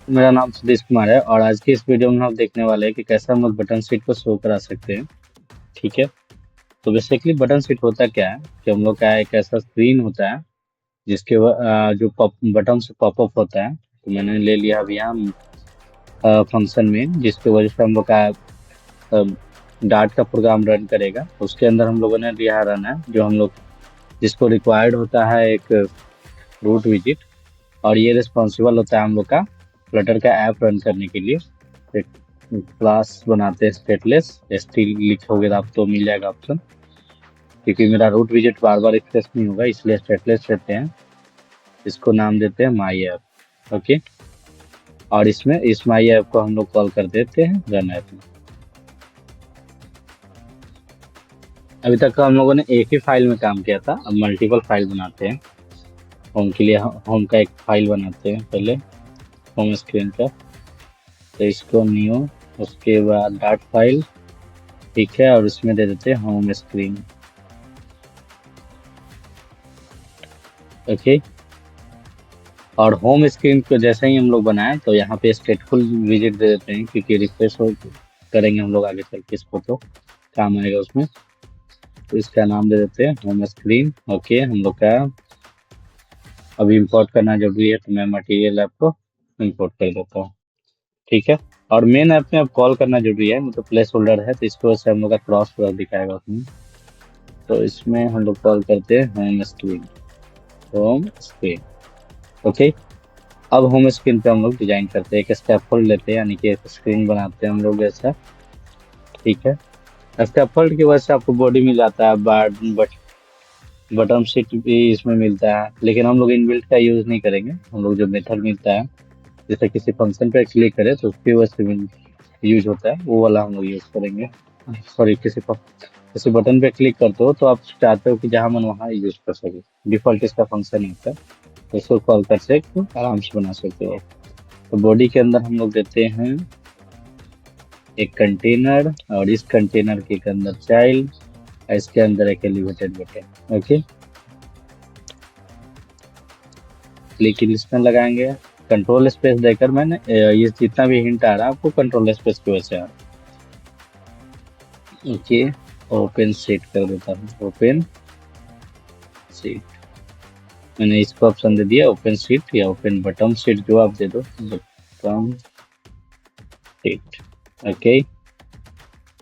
मेरा नाम सुदेश कुमार है और आज की इस वीडियो में हम देखने वाले हैं कि कैसे हम लोग बटन सीट को शो करा सकते हैं। ठीक है। तो बेसिकली बटन सीट होता क्या है कि हम लोग का एक ऐसा स्क्रीन होता है जिसके जो बटन से पॉपअप होता है। तो मैंने ले लिया अभी यहाँ फंक्शन में जिसकी वजह से हम लोग का डार्ट का प्रोग्राम रन करेगा। उसके अंदर हम लोगों ने लिया रन है जो हम लोग जिसको रिक्वायर्ड होता है एक रूट विजिट, और ये रिस्पॉन्सिबल होता है हम लोग का फ्लटर का ऐप रन करने के लिए। एक क्लास बनाते हैं स्टेटलेस, एसटी लिखोगे तो आप तो मिल जाएगा ऑप्शन। क्योंकि मेरा रूट विजिट बार बार एक्सेस नहीं होगा इसलिए स्टेटलेस रहते हैं। इसको नाम देते हैं माई ऐप। ओके। और इसमें इस माई ऐप को हम लोग कॉल कर देते हैं रन ऐप में। अभी तक हम लोगों ने एक ही फाइल में काम किया था, अब मल्टीपल फाइल बनाते हैं। होम के लिए होम का एक फाइल बनाते हैं पहले, होम स्क्रीन का। तो इसको न्यू, उसके बाद डॉट फाइल, ठीक है, और इसमें दे देते हैं होम स्क्रीन। ओके। और होम स्क्रीन को जैसे ही हम लोग बनाए तो यहाँ पे स्टेटफुल विजिट दे देते हैं क्योंकि रिफ्रेश हो करेंगे हम लोग आगे चल के, इसको तो काम आएगा उसमें। तो इसका नाम दे देते हैं होम स्क्रीन। ओके। हम लोग का अभी इंपोर्ट करना जरूरी है तो मैं मटेरियल ऐप को इंपोर्ट कर देता हूँ। ठीक है। और मेन ऐप में अब कॉल करना जरूरी है, मतलब प्लेस होल्डर है तो इसकी वजह से हम लोग का क्रॉस दिखाएगा उसमें। तो इसमें हम लोग कॉल करते हैं home screen, home screen. Okay. अब होम स्क्रीन पे हम लोग डिजाइन करते हैं, एक स्कैफोल्ड लेते हैं, यानी कि एक स्क्रीन बनाते हैं हम लोग ऐसा। ठीक है। स्कैफोल्ड की वजह से आपको बॉडी मिल जाता है, बटन सीट भी इसमें मिलता है, लेकिन हम लोग इनबिल्ट का यूज नहीं करेंगे। हम लोग जो मेथड मिलता है जैसे किसी फंक्शन पे क्लिक करें तो उसकी वजह से यूज होता है वो वाला हम लोग यूज करेंगे। सॉरी, किसी बटन पे क्लिक करते हो तो आप चाहते हो कि जहाँ मन वहाँ यूज कर सके, डिफॉल्ट इसका फंक्शन ही होता है। तो इसको कॉल कर से तो आराम से बना सकते हो। तो बॉडी के अंदर हम लोग देते हैं एक कंटेनर, और इस कंटेनर के अंदर चाइल्ड, इसके अंदर एक elevated button. Okay. Click list में लगाएंगे कंट्रोल स्पेस देकर। मैंने ये जितना भी हिंट आ रहा है आपको कंट्रोल स्पेस की वजह से आ रहा है। ओके। ओपन सीट कर देता हूँ, ओपन सीट। मैंने इसको ऑप्शन दे दिया ओपन सीट या ओपन बटन सीट, जो आप दे दो, बटन सीट। ओके।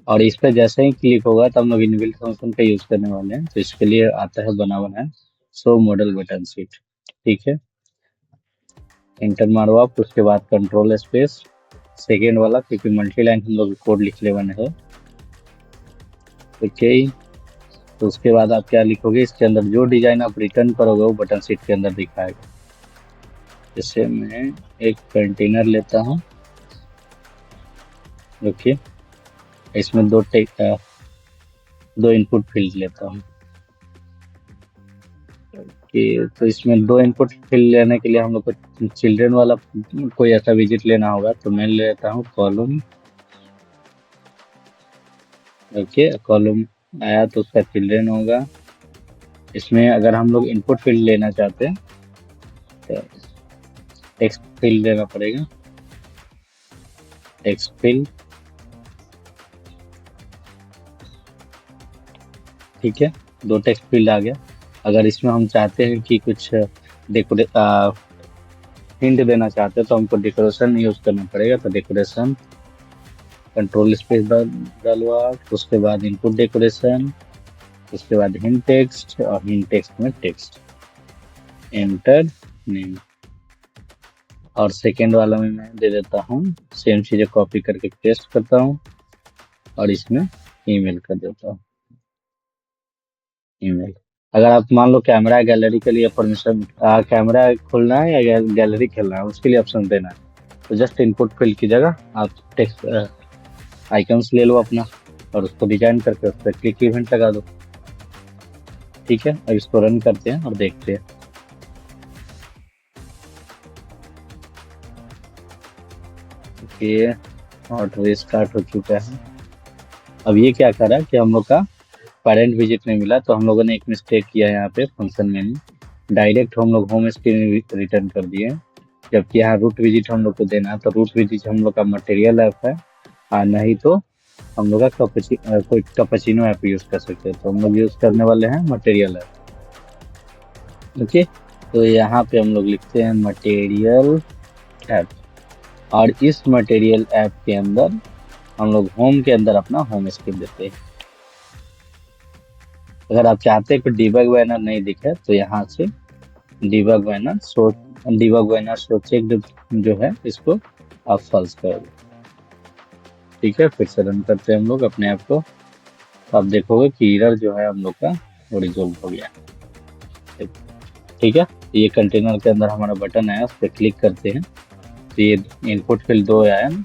और इस पर जैसे ही क्लिक होगा तो हम लोग इनबिल्ट फंक्शन का यूज करने वाले हैं, तो इसके लिए आता है बना बनाया शो मॉडल बटन सीट। ठीक है। इंटर मारो आप, उसके बाद कंट्रोल स्पेस सेकेंड वाला, क्योंकि मल्टी लाइन हम लोग कोड लिखने वाले हैं। ओके। तो उसके बाद आप क्या लिखोगे, इसके अंदर जो डिजाइन आप रिटर्न करोगे वो बटन सीट के अंदर दिखाएगा। जैसे मैं एक कंटेनर लेता हूँ। ओके। इसमें दो इनपुट फील्ड लेता हूँ। कि तो इसमें दो इनपुट फील्ड लेने के लिए हम लोग को चिल्ड्रन वाला कोई ऐसा विजिट लेना होगा, तो मैं लेता हूँ कॉलम। ओके। कॉलम आया तो उसका चिल्ड्रन होगा। इसमें अगर हम लोग इनपुट फील्ड लेना चाहते हैं तो टेक्स्ट फील्ड लेना पड़ेगा, टेक्स्ट फील्ड। ठीक है। दो टेक्स्ट फील्ड आ गया। अगर इसमें हम चाहते हैं कि कुछ हिंट देना चाहते हैं तो हमको डेकोरेशन यूज करना पड़ेगा। तो डेकोरेशन कंट्रोल स्पेस डालो आप, उसके बाद इनपुट डेकोरेशन, उसके बाद हिंट टेक्स्ट, और हिंट टेक्स्ट में टेक्स्ट एंटर नेम। और सेकेंड वाला में मैं दे देता हूँ सेम चीजें कॉपी करके पेस्ट करता हूँ और इसमें ईमेल कर देता हूँ, ईमेल। अगर आप मान लो कैमरा गैलरी के लिए परमिशन, कैमरा खोलना है या गैलरी खेलना है उसके लिए ऑप्शन देना है, तो जस्ट इनपुट फील्ड की जगह आप टेक्स्ट आइकन्स ले लो अपना और उसको डिजाइन करके उस पर क्लिक इवेंट लगा दो। ठीक है। अब इसको रन करते हैं और देखते हैं। ये ऑटो स्टार्ट हो चुका है। अब ये क्या कर रहा है कि हम लोग का पेरेंट विजिट नहीं मिला, तो हम लोगों ने एक मिस्टेक किया यहाँ पे फंक्शन में, डायरेक्ट हम लोग होम स्क्रीन रिटर्न कर दिए। जबकि यहाँ रूट विजिट हम लोग को देना है, तो रूट विजिट हम लोग का मटेरियल ऐप है, और नहीं तो हम लोग का कोई कैपेचिनो ऐप यूज कर सकते हैं। तो हम लोग यूज करने वाले हैं मटेरियल ऐप। ओके, तो यहाँ पे हम लोग लिखते हैं मटेरियल ऐप, और इस मटेरियल ऐप के अंदर हम लोग होम के अंदर अपना होम स्क्रीन देते हैं। अगर आप चाहते हैं कि डिबग बैनर नहीं दिखे, तो यहाँ से डिबग बैनर शो चेक जो है, इसको आप फॉल्स कर दो। ठीक है, फिर से रन करते हैं हम लोग अपने ऐप को, तो आप देखोगे कि एरर जो है हम लोग का वो रिजोल्व हो गया। ठीक है, ये कंटेनर के अंदर हमारा बटन है, उस पर क्लिक करते हैं, तो ये इनपुट फील्ड 2 आया ना।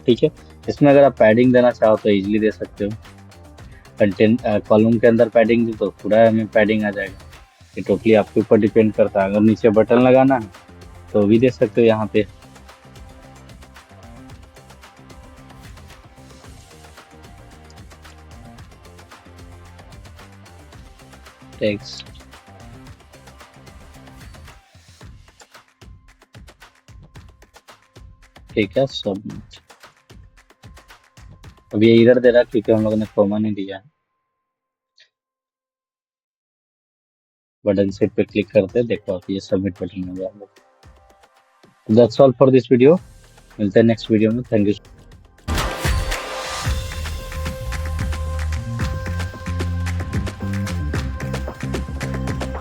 ठीक है, इसमें अगर आप पैडिंग देना चाहो तो इजीली दे सकते हो। कंटेंट कॉलम के अंदर पैडिंग दी तो पूरा में पैडिंग आ जाएगा। ये टोटली आपके ऊपर डिपेंड करता है। अगर नीचे बटन लगाना है तो भी दे सकते हो यहाँ पे। टेक्स्ट, ठीक है, सबमिट। अब ये इधर दे रहा है क्योंकि हम लोगों ने कॉमा नहीं दिया है। बटन से पे क्लिक करते हैं, देखो आप ये सबमिट बटन हो गया। That's all for this video, मिलते हैं नेक्स्ट वीडियो में। Thank you.